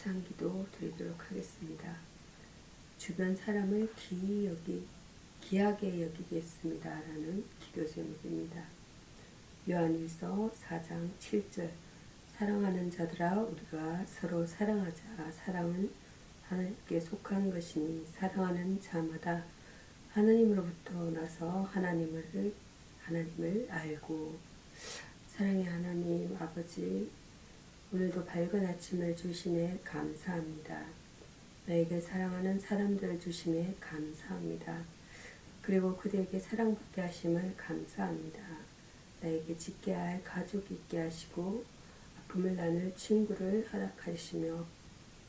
합상기도 드리도록 하겠습니다. 주변 사람을 귀하게 여기겠습니다. 라는 기도 제목입니다. 요한일서 4장 7절 사랑하는 자들아 우리가 서로 사랑하자. 사랑은 하나님께 속한 것이니 사랑하는 자마다 하나님으로부터 나서 하나님을 알고. 사랑의 하나님 아버지, 오늘도 밝은 아침을 주심에 감사합니다. 나에게 사랑하는 사람들을 주심에 감사합니다. 그리고 그들에게 사랑받게 하심을 감사합니다. 나에게 짓게 할 가족 있게 하시고 아픔을 나눌 친구를 허락하시며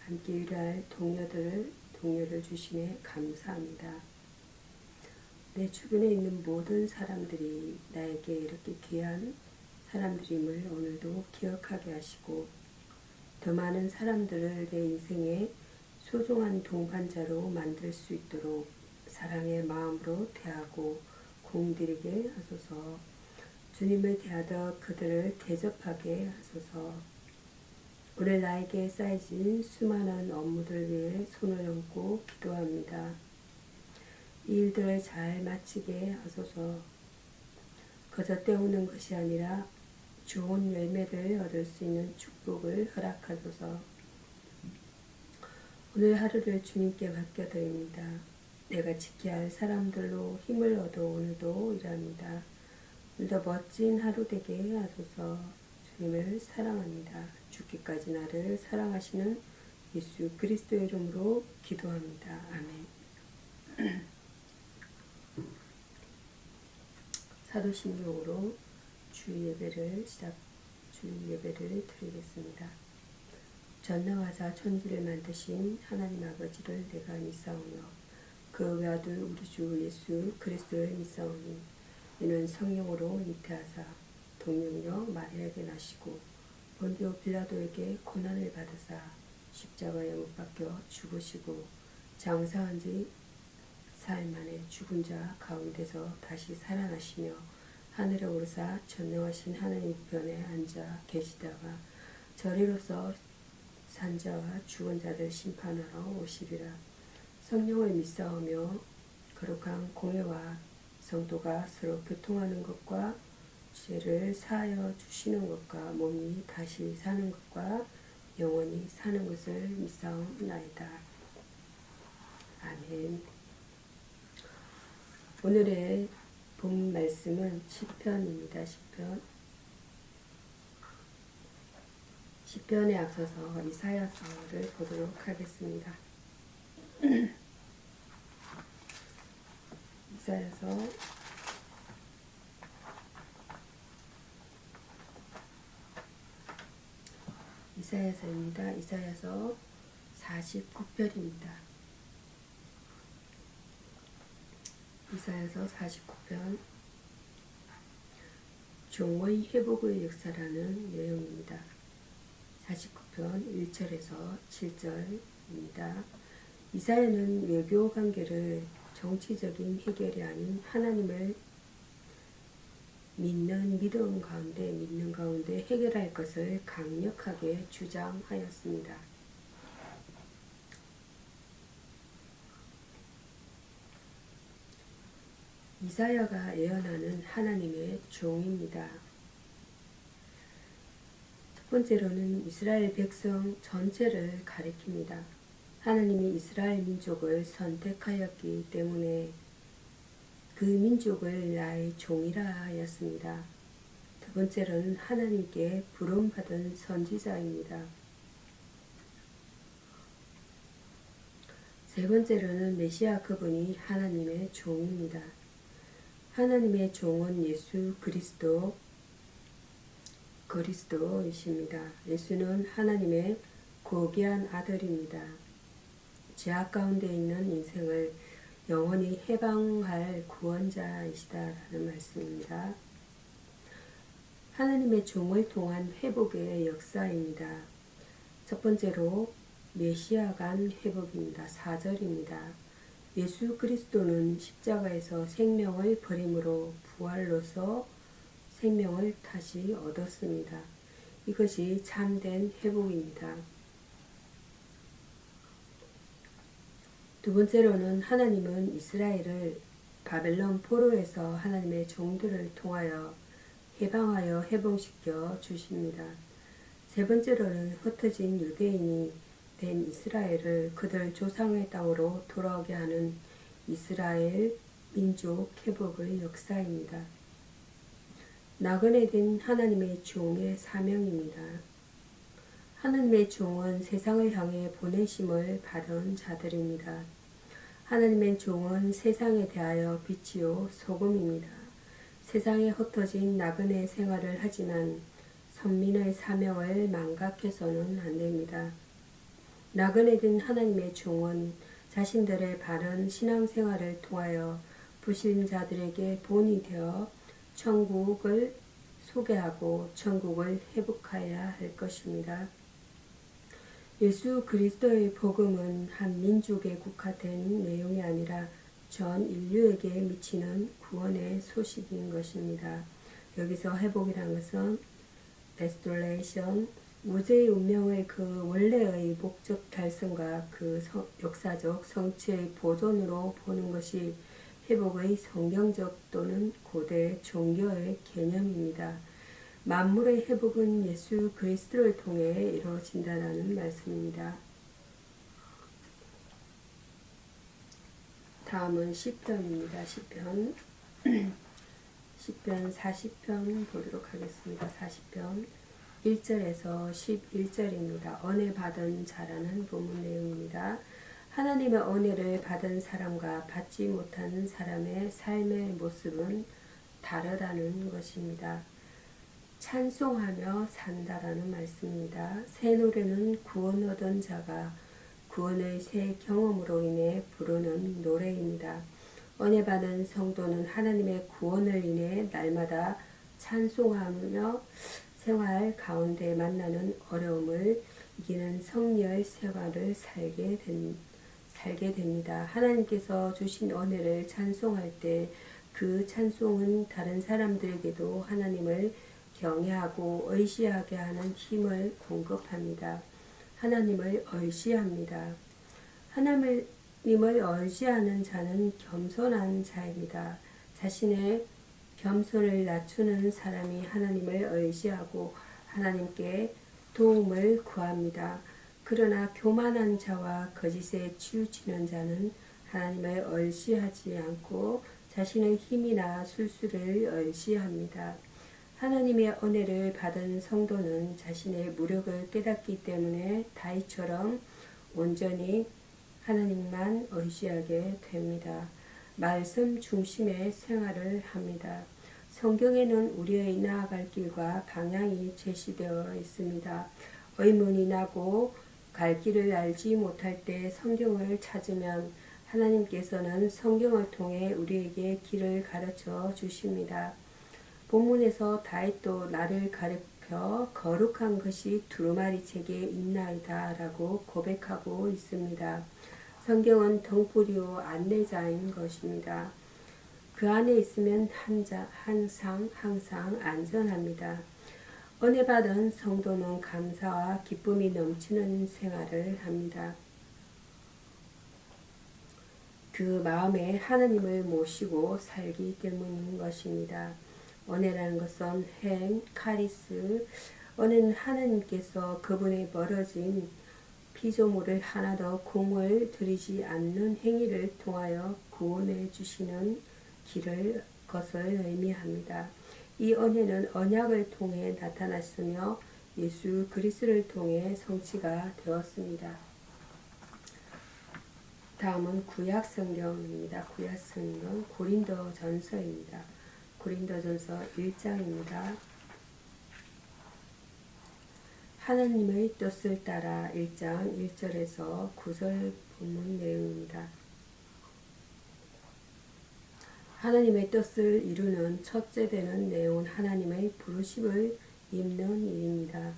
함께 일할 동료를 주심에 감사합니다. 내 주변에 있는 모든 사람들이 나에게 이렇게 귀한 사람들임을 오늘도 기억하게 하시고 더 많은 사람들을 내 인생의 소중한 동반자로 만들 수 있도록 사랑의 마음으로 대하고 공들이게 하소서. 주님을 대하듯 그들을 대접하게 하소서. 오늘 나에게 쌓여진 수많은 업무들 위해 손을 얹고 기도합니다. 이 일들을 잘 마치게 하소서. 거저 때우는 것이 아니라 좋은 열매를 얻을 수 있는 축복을 허락하소서. 오늘 하루를 주님께 맡겨드립니다. 내가 지켜야 할 사람들로 힘을 얻어 오늘도 일합니다. 오늘도 멋진 하루 되게 하소서. 주님을 사랑합니다. 죽기까지 나를 사랑하시는 예수 그리스도의 이름으로 기도합니다. 아멘. 사도신경으로 주예배를 드리겠습니다. 전능하사 천지를 만드신 하나님 아버지를 내가 믿사오며 그 외아들 우리 주 예수 그리스도를 믿사오니 이는 성령으로 잉태하사 동명녀 마리아에게 나시고 본디오 빌라도에게 고난을 받으사 십자가에 못 박혀 죽으시고 장사한 지 사흘 만에 죽은 자 가운데서 다시 살아나시며 하늘에 오르사 전능하신 하나님 우편에 앉아 계시다가 저리로서 산자와 죽은 자들 심판하러 오시리라. 성령을 믿사오며 거룩한 공회와 성도가 서로 교통하는 것과 죄를 사하여 주시는 것과 몸이 다시 사는 것과 영원히 사는 것을 믿사옵나이다. 아멘. 오늘의 본 말씀은 시편입니다. 시편에 앞서서 이사야서를 보도록 하겠습니다. 이사야서입니다. 이사야서 49편입니다. 이사야서 49편 종의 회복의 역사라는 내용입니다. 49편 1절에서 7절입니다. 이사야는 외교 관계를 정치적인 해결이 아닌 하나님을 믿는 가운데 해결할 것을 강력하게 주장하였습니다. 이사야가 예언하는 하나님의 종입니다. 첫 번째로는 이스라엘 백성 전체를 가리킵니다. 하나님이 이스라엘 민족을 선택하였기 때문에 그 민족을 나의 종이라 하였습니다. 두 번째로는 하나님께 부름받은 선지자입니다. 세 번째로는 메시아 그분이 하나님의 종입니다. 하나님의 종은 예수 그리스도이십니다. 예수는 하나님의 고귀한 아들입니다. 죄악 가운데 있는 인생을 영원히 해방할 구원자이시다라는 말씀입니다. 하나님의 종을 통한 회복의 역사입니다. 첫 번째로 메시아간 회복입니다. 4절입니다. 예수 그리스도는 십자가에서 생명을 버림으로 부활로서 생명을 다시 얻었습니다. 이것이 참된 회복입니다. 두 번째로는 하나님은 이스라엘을 바벨론 포로에서 하나님의 종들을 통하여 해방하여 해방시켜 주십니다. 세 번째로는 흩어진 유대인이 된 이스라엘을 그들 조상의 땅으로 돌아오게 하는 이스라엘 민족 회복의 역사입니다. 나그네 된 하나님의 종의 사명입니다. 하나님의 종은 세상을 향해 보내심을 받은 자들입니다. 하나님의 종은 세상에 대하여 빛이요 소금입니다. 세상에 흩어진 나그네 생활을 하지만 선민의 사명을 망각해서는 안 됩니다. 나그네 된 하나님의 종은 자신들의 바른 신앙생활을 통하여 불신자들에게 본이 되어 천국을 소개하고 천국을 회복해야 할 것입니다. 예수 그리스도의 복음은 한 민족에 국한된 내용이 아니라 전 인류에게 미치는 구원의 소식인 것입니다. 여기서 회복이라는 것은 restoration, 우주의 운명의 그 원래의 목적 달성과 그 역사적 성취의 보존으로 보는 것이 회복의 성경적 또는 고대 종교의 개념입니다. 만물의 회복은 예수 그리스도를 통해 이루어진다는 말씀입니다. 다음은 시편입니다. 시편 40편 보도록 하겠습니다. 40편 1절에서 11절입니다. 은혜 받은 자라는 본문 내용입니다. 하나님의 은혜를 받은 사람과 받지 못한 사람의 삶의 모습은 다르다는 것입니다. 찬송하며 산다라는 말씀입니다. 새 노래는 구원 얻은 자가 구원의 새 경험으로 인해 부르는 노래입니다. 은혜 받은 성도는 하나님의 구원을 인해 날마다 찬송하며 생활 가운데 만나는 어려움을 이기는 성리의 생활을 살게 됩니다. 하나님께서 주신 은혜를 찬송할 때 그 찬송은 다른 사람들에게도 하나님을 경외하고 의지하게 하는 힘을 공급합니다. 하나님을 의지합니다. 하나님을 의지하는 자는 겸손한 자입니다. 자신의 겸손을 낮추는 사람이 하나님을 의지하고 하나님께 도움을 구합니다. 그러나 교만한 자와 거짓에 치우치는 자는 하나님을 의지하지 않고 자신의 힘이나 술수를 의지합니다. 하나님의 은혜를 받은 성도는 자신의 무력을 깨닫기 때문에 다윗처럼 온전히 하나님만 의지하게 됩니다. 말씀 중심의 생활을 합니다. 성경에는 우리의 나아갈 길과 방향이 제시되어 있습니다. 의문이 나고 갈 길을 알지 못할 때 성경을 찾으면 하나님께서는 성경을 통해 우리에게 길을 가르쳐 주십니다. 본문에서 다윗도 나를 가리켜 거룩한 것이 두루마리 책에 있나이다 라고 고백하고 있습니다. 성경은 등불이요 안내자인 것입니다. 그 안에 있으면 항상 안전합니다. 은혜 받은 성도는 감사와 기쁨이 넘치는 생활을 합니다. 그 마음에 하나님을 모시고 살기 때문인 것입니다. 은혜라는 것은 카리스, 은혜는 하나님께서 그분의 멀어진 피조물을 하나도 공을 들이지 않는 행위를 통하여 구원해 주시는 것을 의미합니다. 이 은혜는 언약을 통해 나타났으며 예수 그리스도를 통해 성취가 되었습니다. 다음은 구약 성경입니다. 구약 성경 고린도전서입니다. 고린도전서 1장입니다. 하나님의 뜻을 따라 1장 1절에서 9절 본문 내용입니다. 하나님의 뜻을 이루는 첫째 되는 내용은 하나님의 부르심을 입는 일입니다.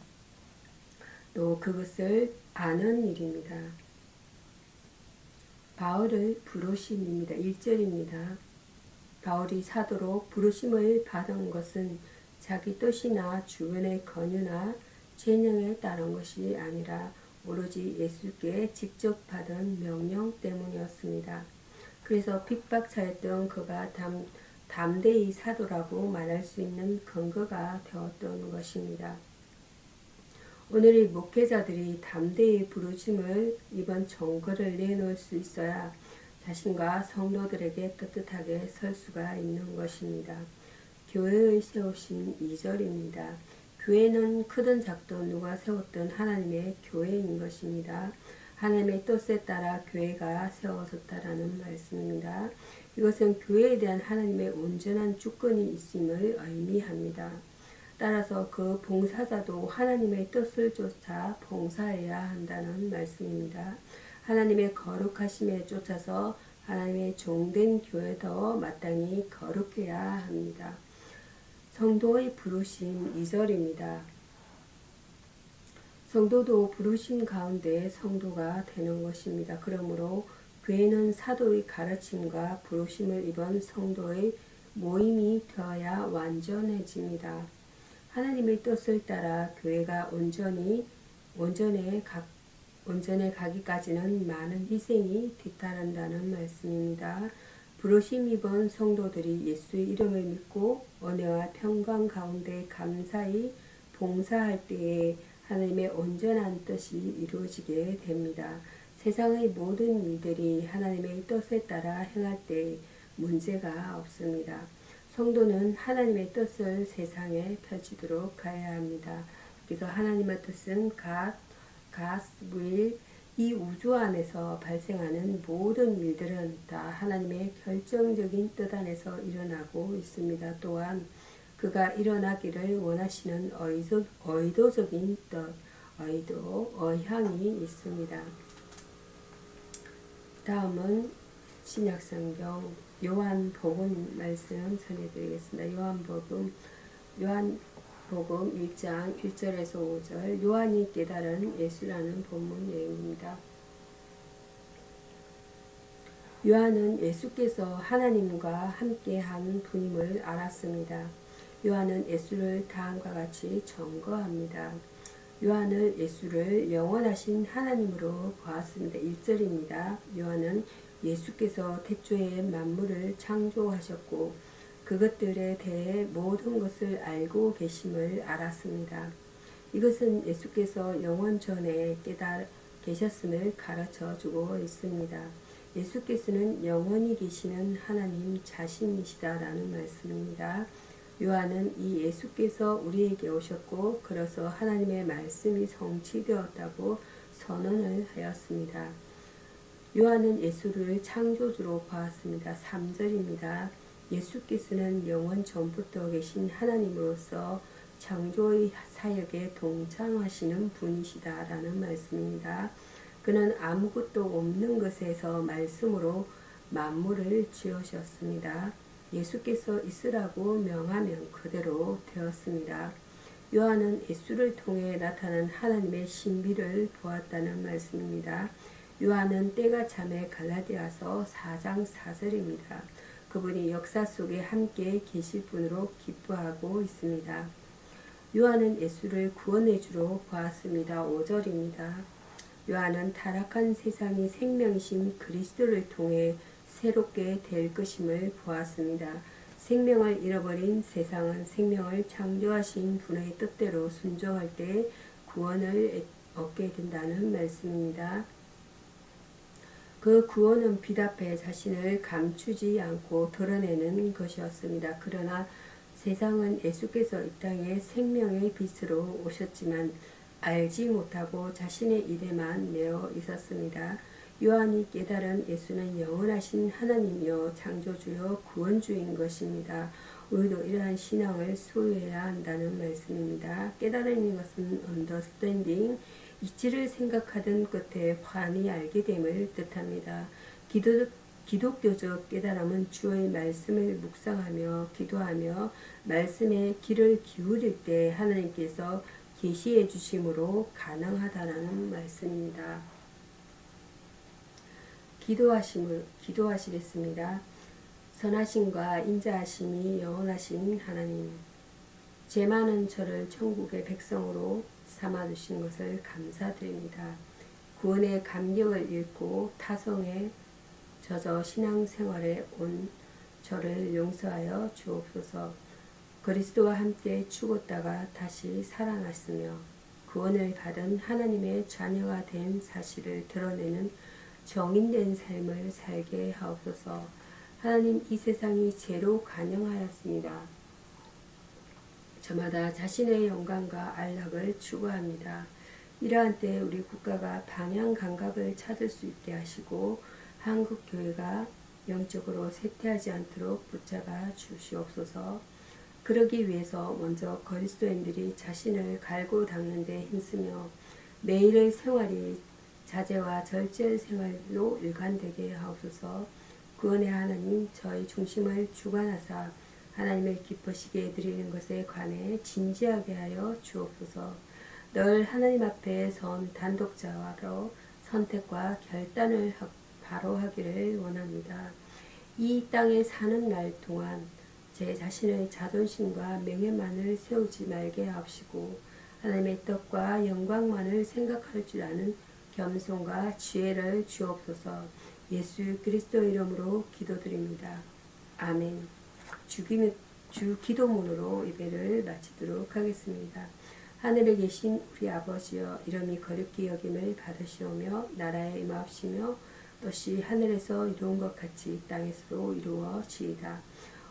또 그것을 아는 일입니다. 바울의 부르심입니다. 1절입니다. 바울이 사도로 부르심을 받은 것은 자기 뜻이나 주변의 권유나 재능에 따른 것이 아니라 오로지 예수께 직접 받은 명령 때문이었습니다. 그래서 핍박자였던 그가 담대히 사도라고 말할 수 있는 근거가 되었던 것입니다. 오늘의 목회자들이 담대히 부르심을 이번 정거를 내놓을 수 있어야 자신과 성도들에게 떳떳하게 설 수가 있는 것입니다. 교회의 세우신 2절입니다. 교회는 크든 작든 누가 세웠든 하나님의 교회인 것입니다. 하나님의 뜻에 따라 교회가 세워졌다라는 말씀입니다. 이것은 교회에 대한 하나님의 온전한 주권이 있음을 의미합니다. 따라서 그 봉사자도 하나님의 뜻을 쫓아 봉사해야 한다는 말씀입니다. 하나님의 거룩하심에 쫓아서 하나님의 종된 교회도 마땅히 거룩해야 합니다. 성도의 부르심 2절입니다. 성도도 부르심 가운데 성도가 되는 것입니다. 그러므로 교회는 사도의 가르침과 부르심을 입은 성도의 모임이 되어야 완전해집니다. 하나님의 뜻을 따라 교회가 온전해 가기까지는 많은 희생이 뒤따른다는 말씀입니다. 부르심 입은 성도들이 예수의 이름을 믿고 은혜와 평강 가운데 감사히 봉사할 때에 하나님의 온전한 뜻이 이루어지게 됩니다. 세상의 모든 일들이 하나님의 뜻에 따라 행할 때 문제가 없습니다. 성도는 하나님의 뜻을 세상에 펼치도록 가야 합니다. 그래서 하나님의 뜻은 God's will, 이 우주 안에서 발생하는 모든 일들은 다 하나님의 결정적인 뜻 안에서 일어나고 있습니다. 또한 그가 일어나기를 원하시는 의도적인 뜻, 의향이 있습니다. 다음은 신약성경 요한복음 말씀 전해드리겠습니다. 요한복음 1장 1절에서 5절 요한이 깨달은 예수라는 본문 내용입니다. 요한은 예수께서 하나님과 함께한 분임을 알았습니다. 요한은 예수를 다음과 같이 증거합니다. 요한은 예수를 영원하신 하나님으로 보았습니다. 1절입니다. 요한은 예수께서 태초에 만물을 창조하셨고 그것들에 대해 모든 것을 알고 계심을 알았습니다. 이것은 예수께서 영원 전에 계셨음을 가르쳐 주고 있습니다. 예수께서는 영원히 계시는 하나님 자신이시다라는 말씀입니다. 요한은 이 예수께서 우리에게 오셨고 그래서 하나님의 말씀이 성취되었다고 선언을 하였습니다. 요한은 예수를 창조주로 보았습니다. 3절입니다. 예수께서는 영원 전부터 계신 하나님으로서 창조의 사역에 동참하시는 분이시다라는 말씀입니다. 그는 아무것도 없는 것에서 말씀으로 만물을 지으셨습니다. 예수께서 있으라고 명하면 그대로 되었습니다. 요한은 예수를 통해 나타난 하나님의 신비를 보았다는 말씀입니다. 요한은 때가 참에 갈라디아서 4장 4절입니다. 그분이 역사 속에 함께 계실 분으로 기뻐하고 있습니다. 요한은 예수를 구원의 주로 보았습니다. 5절입니다. 요한은 타락한 세상이 생명이신 그리스도를 통해 새롭게 될 것임을 보았습니다. 생명을 잃어버린 세상은 생명을 창조하신 분의 뜻대로 순종할 때 구원을 얻게 된다는 말씀입니다. 그 구원은 빛 앞에 자신을 감추지 않고 드러내는 것이었습니다. 그러나 세상은 예수께서 이 땅에 생명의 빛으로 오셨지만 알지 못하고 자신의 일에만 매어 있었습니다. 요한이 깨달은 예수는 영원하신 하나님이요 창조주요 구원주인 것입니다. 우리도 이러한 신앙을 소유해야 한다는 말씀입니다. 깨달은 것은 understanding, 이치를 생각하던 끝에 환히 알게 됨을 뜻합니다. 기독교적 깨달음은 주의 말씀을 묵상하며 기도하며 말씀에 귀를 기울일 때 하나님께서 계시해 주심으로 가능하다는 말씀입니다. 기도하시겠습니다. 선하심과 인자하심이 영원하신 하나님, 죄 많은 저를 천국의 백성으로 삼아주신 것을 감사드립니다. 구원의 감격을 잃고 타성에 젖어 신앙생활에 온 저를 용서하여 주옵소서. 그리스도와 함께 죽었다가 다시 살아났으며 구원을 받은 하나님의 자녀가 된 사실을 드러내는 정인된 삶을 살게 하옵소서. 하나님, 이 세상이 죄로 간영하였습니다. 저마다 자신의 영광과 안락을 추구합니다. 이러한 때 우리 국가가 방향 감각을 찾을 수 있게 하시고 한국 교회가 영적으로 쇠퇴하지 않도록 붙잡아 주시옵소서. 그러기 위해서 먼저 그리스도인들이 자신을 갈고 닦는 데 힘쓰며 매일의 생활이 자제와 절제 생활로 일관되게 하옵소서. 구원의 하나님, 저희 중심을 주관하사 하나님을 기쁘시게 드리는 것에 관해 진지하게 하여 주옵소서. 늘 하나님 앞에 선 단독자로 선택과 결단을 바로 하기를 원합니다. 이 땅에 사는 날 동안 제 자신의 자존심과 명예만을 세우지 말게 하옵시고 하나님의 뜻과 영광만을 생각할 줄 아는 겸손과 지혜를 주옵소서. 예수 그리스도 이름으로 기도드립니다. 아멘. 주 기도문으로 예배를 마치도록 하겠습니다. 하늘에 계신 우리 아버지여, 이름이 거룩히 여김을 받으시오며 나라에 임하옵시며 뜻이 하늘에서 이루은 것 같이 땅에서도 이루어지이다.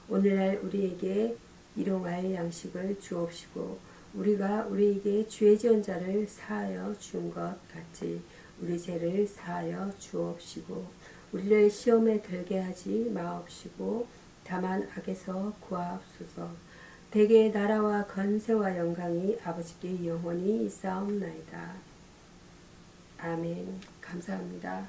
오늘날 우리에게 일용할 양식을 주옵시고 우리가 우리에게 죄 지은 자를 사하여 준 것 같이 우리 죄를 사하여 주옵시고 우리를 시험에 들게 하지 마옵시고 다만 악에서 구하옵소서. 대개 나라와 건세와 영광이 아버지께 영원히 있사옵나이다. 아멘. 감사합니다.